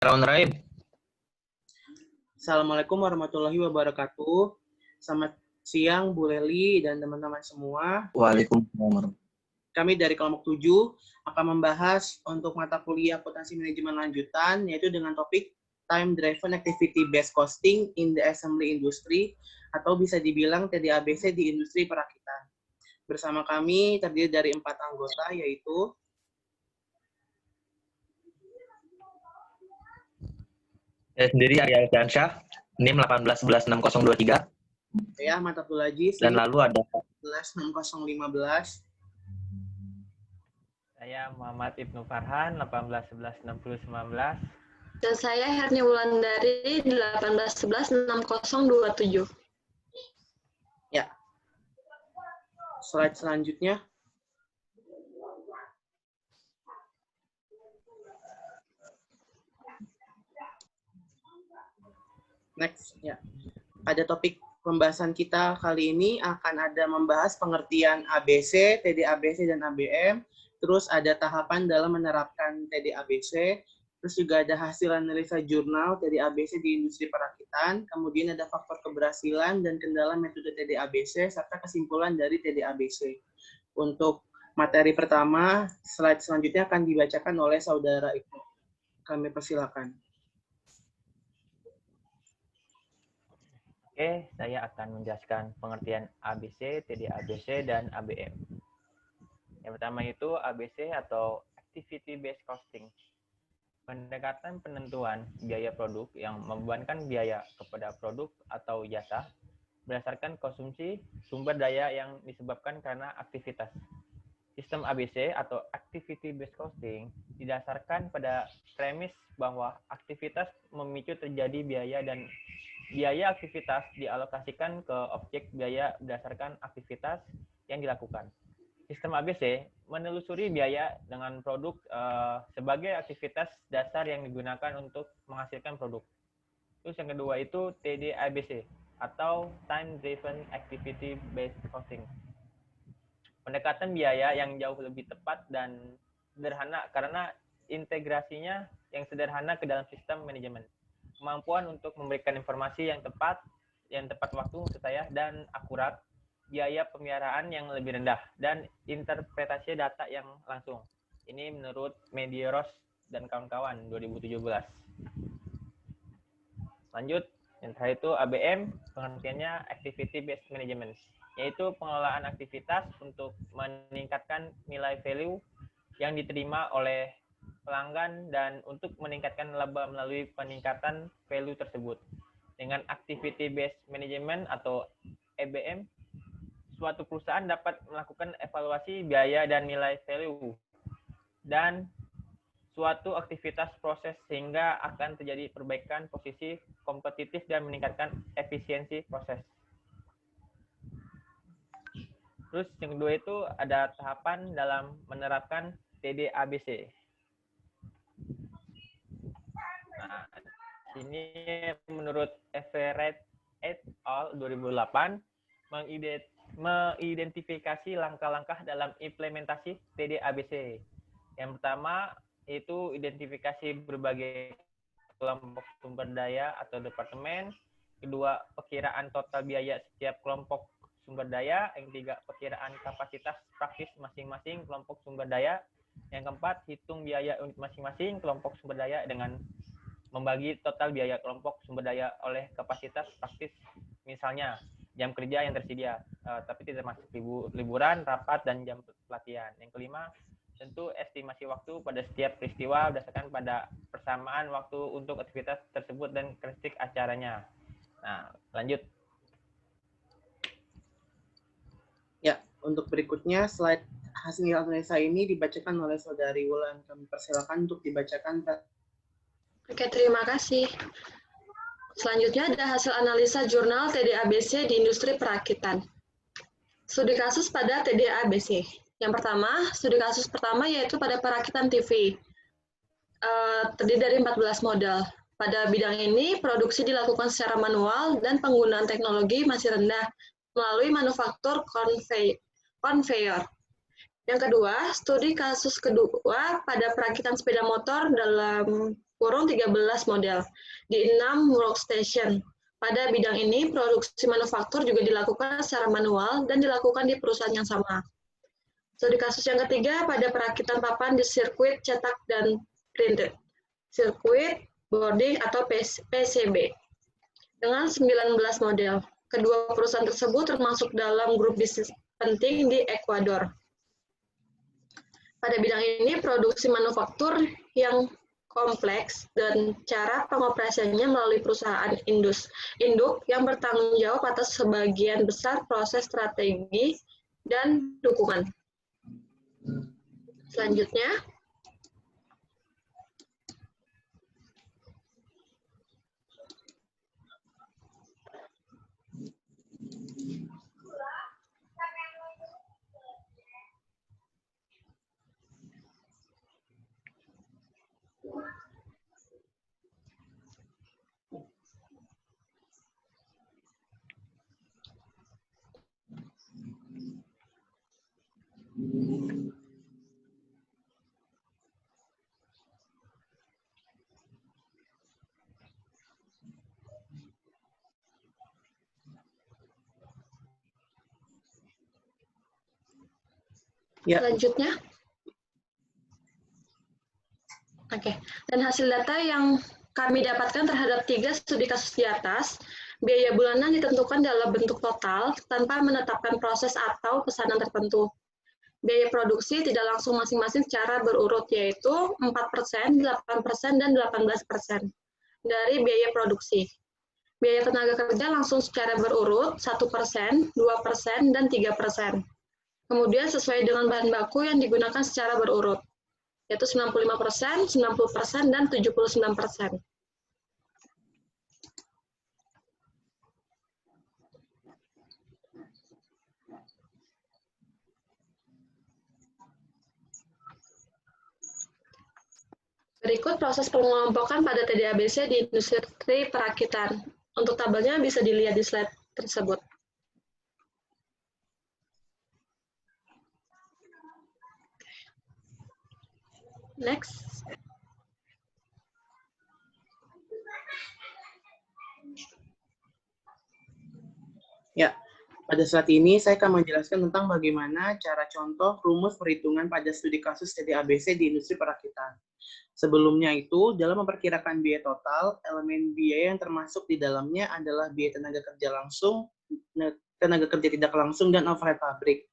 Raun Raib. Assalamualaikum warahmatullahi wabarakatuh. Selamat siang Bu Leli dan teman-teman semua. Waalaikumsalam. Kami dari kelompok 7 akan membahas untuk mata kuliah akuntansi manajemen lanjutan, yaitu dengan topik Time Driven Activity Based Costing in the Assembly Industry, atau bisa dibilang TDABC di industri perakitan. Bersama kami terdiri dari 4 anggota, yaitu Saya sendiri Arya Alfiansyah, NIM 18116023. saya Ahmad Abdul Aziz, Dan lalu ada 11615. Saya Muhammad Ibnu Farhan, 18116019. Dan saya Herni Wulandari, 18116027. Ya. Slide selanjutnya. Next, ya. Pada topik pembahasan kita kali ini akan ada membahas pengertian ABC, TDABC, dan ABM. Terus ada tahapan dalam menerapkan TDABC. Terus juga ada hasil analisa jurnal TDABC di industri perakitan. Kemudian ada faktor keberhasilan dan kendala metode TDABC, serta kesimpulan dari TDABC. Untuk materi pertama, slide selanjutnya akan dibacakan oleh Saudara Ibnu. Kami persilakan. Oke, saya akan menjelaskan pengertian ABC, TDABC, dan ABM. Yang pertama itu ABC atau Activity Based Costing. Pendekatan penentuan biaya produk yang membebankan biaya kepada produk atau jasa berdasarkan konsumsi sumber daya yang disebabkan karena aktivitas. Sistem ABC atau Activity Based Costing didasarkan pada premis bahwa aktivitas memicu terjadi biaya dan biaya aktivitas dialokasikan ke objek biaya berdasarkan aktivitas yang dilakukan. Sistem ABC menelusuri biaya dengan produk sebagai aktivitas dasar yang digunakan untuk menghasilkan produk. Terus yang kedua itu TDABC atau Time Driven Activity Based Costing. Pendekatan biaya yang jauh lebih tepat dan sederhana karena integrasinya yang sederhana ke dalam sistem manajemen. Kemampuan untuk memberikan informasi yang tepat waktu maksud saya, dan akurat, biaya pemeliharaan yang lebih rendah, dan interpretasi data yang langsung. Ini menurut Medeiros dan kawan-kawan 2017. Lanjut, yang terakhir itu ABM, pengertiannya Activity Based Management, yaitu pengelolaan aktivitas untuk meningkatkan nilai value yang diterima oleh pelanggan dan untuk meningkatkan laba melalui peningkatan value tersebut. Dengan Activity Based Management atau ABM, suatu perusahaan dapat melakukan evaluasi biaya dan nilai value dan suatu aktivitas proses sehingga akan terjadi perbaikan posisi kompetitif dan meningkatkan efisiensi proses. Terus yang kedua itu ada tahapan dalam menerapkan TDABC. Nah, ini menurut Everett et al. 2008 mengidentifikasi langkah-langkah dalam implementasi TDABC. Yang pertama itu identifikasi berbagai kelompok sumber daya atau departemen. Kedua, perkiraan total biaya setiap kelompok sumber daya. Yang ketiga, perkiraan kapasitas praktis masing-masing kelompok sumber daya. Yang keempat, hitung biaya unit masing-masing kelompok sumber daya dengan membagi total biaya kelompok sumber daya oleh kapasitas praktis, misalnya jam kerja yang tersedia, tapi tidak masuk liburan, rapat, dan jam pelatihan. Yang kelima, tentu estimasi waktu pada setiap peristiwa berdasarkan pada persamaan waktu untuk aktivitas tersebut dan karakteristik acaranya. Nah, lanjut. Ya, untuk berikutnya slide hasil analisa ini dibacakan oleh Saudari Wulan. Kami persilakan untuk dibacakan. Oke, terima kasih. Selanjutnya ada hasil analisa jurnal TDABC di industri perakitan. Studi kasus pada TDABC. Yang pertama, studi kasus pertama yaitu pada perakitan TV. Terdiri dari 14 model. Pada bidang ini, produksi dilakukan secara manual dan penggunaan teknologi masih rendah melalui manufaktur konveyor. Yang kedua, studi kasus kedua pada perakitan sepeda motor dalam kurung 13 model di 6 workstation. Pada bidang ini, produksi manufaktur juga dilakukan secara manual dan dilakukan di perusahaan yang sama. Studi kasus yang ketiga pada perakitan papan di sirkuit cetak dan printed, sirkuit boarding atau PCB, dengan 19 model. Kedua perusahaan tersebut termasuk dalam grup bisnis penting di Ekuador. Pada bidang ini, produksi manufaktur yang kompleks dan cara pengoperasiannya melalui perusahaan induk yang bertanggung jawab atas sebagian besar proses strategi dan dukungan. Selanjutnya, Ya, Selanjutnya, oke. Dan hasil data yang kami dapatkan terhadap 3 studi kasus di atas, biaya bulanan ditentukan dalam bentuk total tanpa menetapkan proses atau pesanan tertentu. Biaya produksi tidak langsung masing-masing secara berurut, yaitu 4%, 8%, dan 18% dari biaya produksi. Biaya tenaga kerja langsung secara berurut 1%, 2%, dan 3%. Kemudian sesuai dengan bahan baku yang digunakan secara berurut, yaitu 95%, 90%, dan 79%. Berikut proses pengelompokan pada TDABC di industri perakitan. Untuk tabelnya bisa dilihat di slide tersebut. Next. ya. Pada saat ini saya akan menjelaskan tentang bagaimana cara contoh rumus perhitungan pada studi kasus TDABC di industri perakitan. Sebelumnya itu, dalam memperkirakan biaya total, elemen biaya yang termasuk di dalamnya adalah biaya tenaga kerja langsung, tenaga kerja tidak langsung, dan overhead pabrik.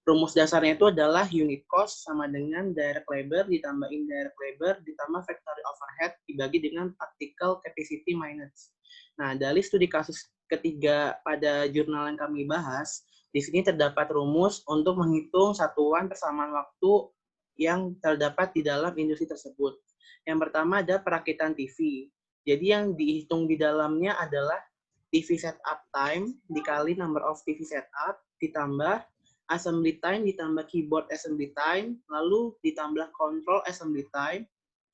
Rumus dasarnya itu adalah unit cost sama dengan direct labor ditambah indirect labor ditambah factory overhead dibagi dengan practical capacity minus. Nah, dari studi kasus ketiga pada jurnal yang kami bahas, di sini terdapat rumus untuk menghitung satuan persamaan waktu yang terdapat di dalam industri tersebut. Yang pertama ada perakitan TV. Jadi yang dihitung di dalamnya adalah TV setup time dikali number of TV setup ditambah assembly time ditambah keyboard assembly time, lalu ditambah control assembly time,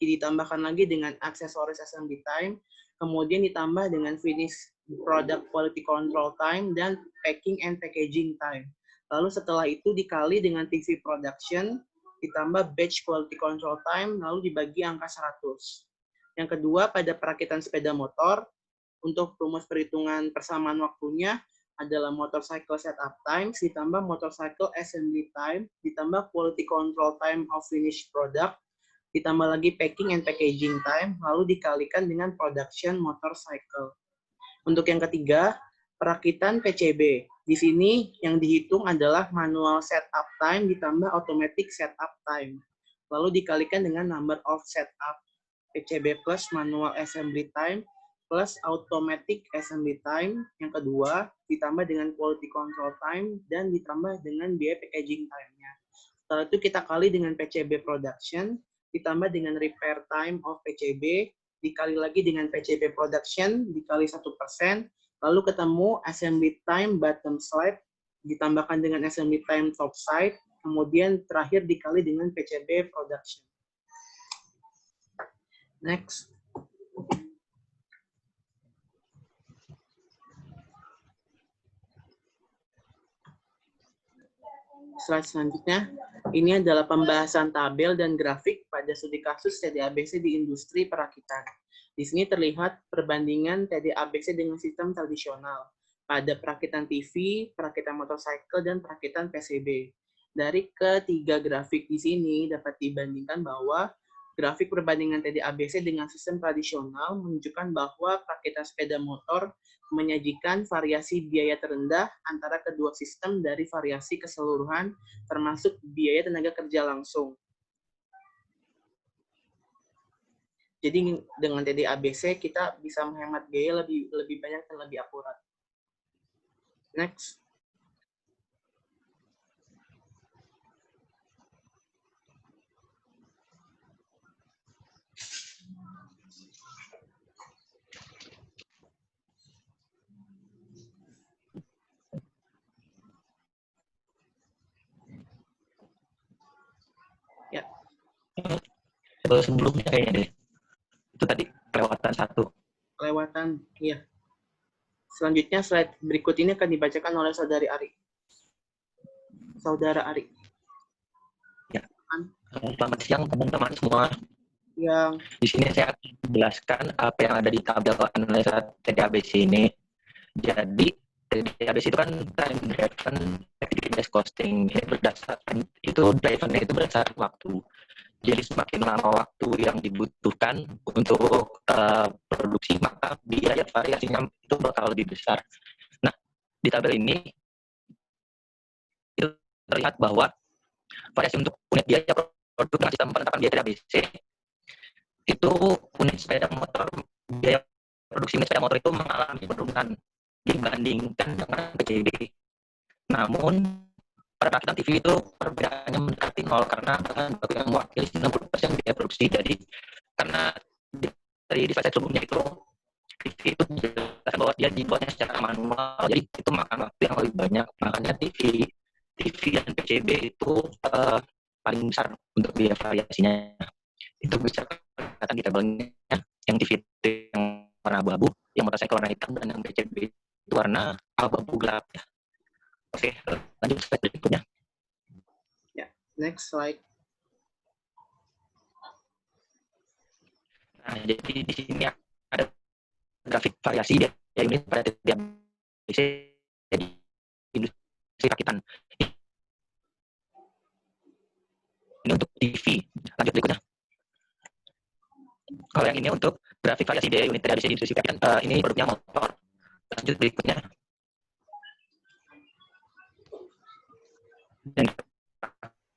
ditambahkan lagi dengan aksesoris assembly time, kemudian ditambah dengan finish product quality control time, dan packing and packaging time. Lalu setelah itu dikali dengan TV production, ditambah batch quality control time, lalu dibagi angka 100. Yang kedua, pada perakitan sepeda motor, untuk rumus perhitungan persamaan waktunya adalah motorcycle setup time, ditambah motorcycle assembly time, ditambah quality control time of finished product, ditambah lagi packing and packaging time, lalu dikalikan dengan production motorcycle. Untuk yang ketiga, perakitan PCB. Di sini yang dihitung adalah manual setup time ditambah automatic setup time. Lalu dikalikan dengan number of setup PCB plus manual assembly time plus automatic assembly time. Yang kedua, ditambah dengan quality control time dan ditambah dengan biaya packaging time-nya. Setelah itu kita kali dengan PCB production, ditambah dengan repair time of PCB, dikali lagi dengan PCB production, dikali 1%, lalu ketemu assembly time bottom side, ditambahkan dengan assembly time top side, kemudian terakhir dikali dengan PCB production. Next. Slide selanjutnya, ini adalah pembahasan tabel dan grafik pada pada studi kasus TDABC di industri perakitan. Di sini terlihat perbandingan TDABC dengan sistem tradisional pada perakitan TV, perakitan motorcycle, dan perakitan PCB. Dari ketiga grafik di sini dapat dibandingkan bahwa grafik perbandingan TDABC dengan sistem tradisional menunjukkan bahwa perakitan sepeda motor menyajikan variasi biaya terendah antara kedua sistem dari variasi keseluruhan, termasuk biaya tenaga kerja langsung. Jadi dengan TDABC kita bisa menghemat biaya lebih banyak dan lebih akurat. Next. Ya. Sebelumnya kayaknya deh. Itu tadi kelewatan satu. Kelewatan, iya. Selanjutnya slide berikut ini akan dibacakan oleh Saudari Ari. Saudara Ari. Ya. Selamat siang teman-teman semua. Yang Di sini saya akan menjelaskan apa yang ada di tabel analisa TDABC ini. Jadi TDABC itu kan time driven activity based costing. Ini berdasarkan itu drivennya itu berdasarkan waktu. Jadi semakin lama waktu yang dibutuhkan untuk produksi, maka biaya variasinya itu bakal lebih besar. Nah, di tabel ini itu terlihat bahwa variasi untuk unit biaya produk dengan sistem penetapan biaya TDABC itu unit sepeda motor, biaya produksi unit sepeda motor itu mengalami penurunan dibandingkan dengan PCB. Namun pada perakitan TV itu perbedaannya mendekati 0 karena bahan baku yang mewakili 60% biaya produksi. Jadi karena dari slide sebelumnya itu TV itu jelas bahwa dia dibuatnya secara manual, jadi itu makan waktu yang lebih banyak. Makanya TV dan PCB itu paling besar untuk biaya variasinya. Itu bisa kelihatan di tabelnya, yang TV itu yang warna abu-abu, yang motorcycle warna hitam, dan yang PCB itu warna abu-abu gelap ya. Oke, lanjut slide berikutnya. ya, next slide. Nah, jadi di sini ada grafik variasi biaya unit pada TDABC di industri rakitan. Ini untuk TV. Lanjut berikutnya. Kalau yang ini untuk grafik variasi biaya unit TDABC di industri rakitan, ini produknya motor. Lanjut berikutnya. Dan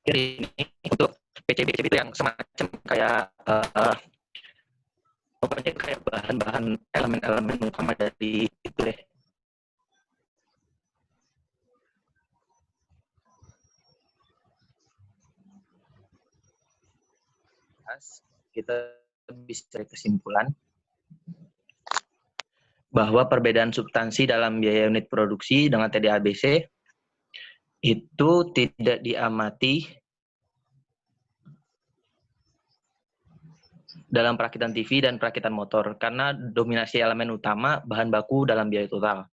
ini untuk PCB itu yang semacam kayak pokoknya kayak bahan-bahan elemen-elemen utama dari itu deh. Kita bisa kesimpulan bahwa perbedaan substansi dalam biaya unit produksi dengan TDABC itu tidak diamati dalam perakitan TV dan perakitan motor karena dominasi elemen utama bahan baku dalam biaya total.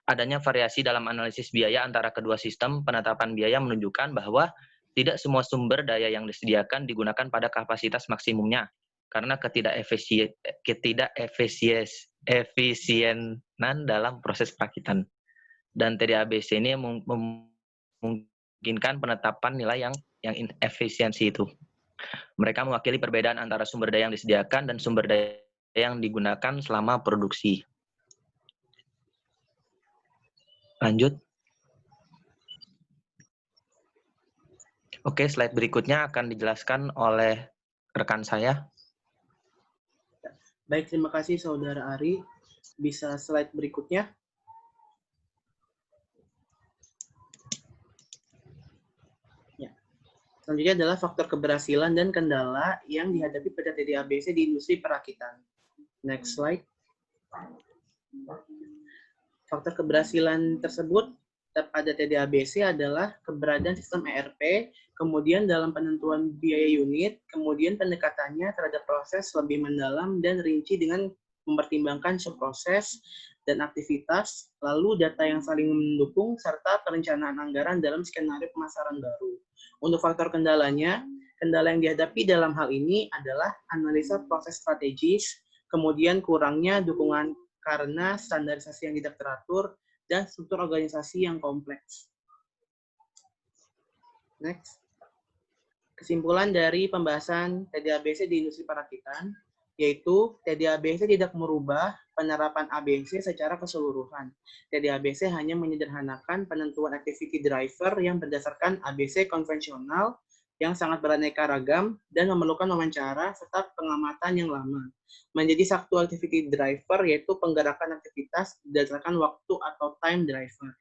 Adanya variasi dalam analisis biaya antara kedua sistem penetapan biaya menunjukkan bahwa tidak semua sumber daya yang disediakan digunakan pada kapasitas maksimumnya karena ketidakefisienan dalam proses perakitan. Dan TDABC ini memungkinkan penetapan nilai yang inefisiensi itu. Mereka mewakili perbedaan antara sumber daya yang disediakan dan sumber daya yang digunakan selama produksi. Lanjut. Oke, slide berikutnya akan dijelaskan oleh rekan saya. Baik, terima kasih Saudara Ari. Bisa slide berikutnya. Ya. Selanjutnya adalah faktor keberhasilan dan kendala yang dihadapi pada TDABC di industri perakitan. Next slide. Faktor keberhasilan tersebut pada TDABC adalah keberadaan sistem ERP, kemudian dalam penentuan biaya unit, kemudian pendekatannya terhadap proses lebih mendalam dan rinci dengan mempertimbangkan subproses dan aktivitas, lalu data yang saling mendukung, serta perencanaan anggaran dalam skenario pemasaran baru. Untuk faktor kendalanya, Kendala yang dihadapi dalam hal ini adalah analisa proses strategis, kemudian kurangnya dukungan karena standarisasi yang tidak teratur, dan struktur organisasi yang kompleks. Next. Kesimpulan dari pembahasan TDABC di industri perakitan, yaitu TDABC tidak merubah penerapan ABC secara keseluruhan. TDABC hanya menyederhanakan penentuan activity driver yang berdasarkan ABC konvensional yang sangat beraneka ragam dan memerlukan wawancara serta pengamatan yang lama. Menjadi satu activity driver yaitu penggerakan aktivitas berdasarkan waktu atau time driver.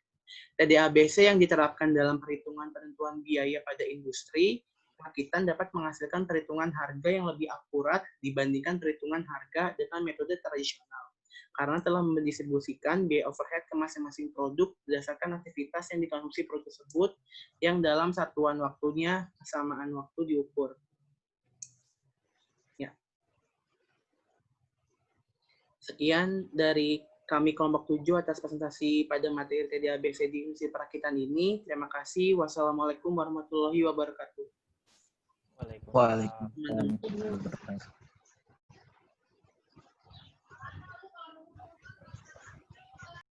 TDABC yang diterapkan dalam perhitungan penentuan biaya pada industri perakitan dapat menghasilkan perhitungan harga yang lebih akurat dibandingkan perhitungan harga dengan metode tradisional, karena telah mendistribusikan biaya overhead ke masing-masing produk berdasarkan aktivitas yang dikonsumsi produk tersebut yang dalam satuan waktunya kesamaan waktu diukur. Ya. Sekian dari kami kelompok 7 atas presentasi pada materi TDABC di industri perakitan ini. Terima kasih. Wassalamualaikum warahmatullahi wabarakatuh. Waalaikumsalam. Waalaikumsalam.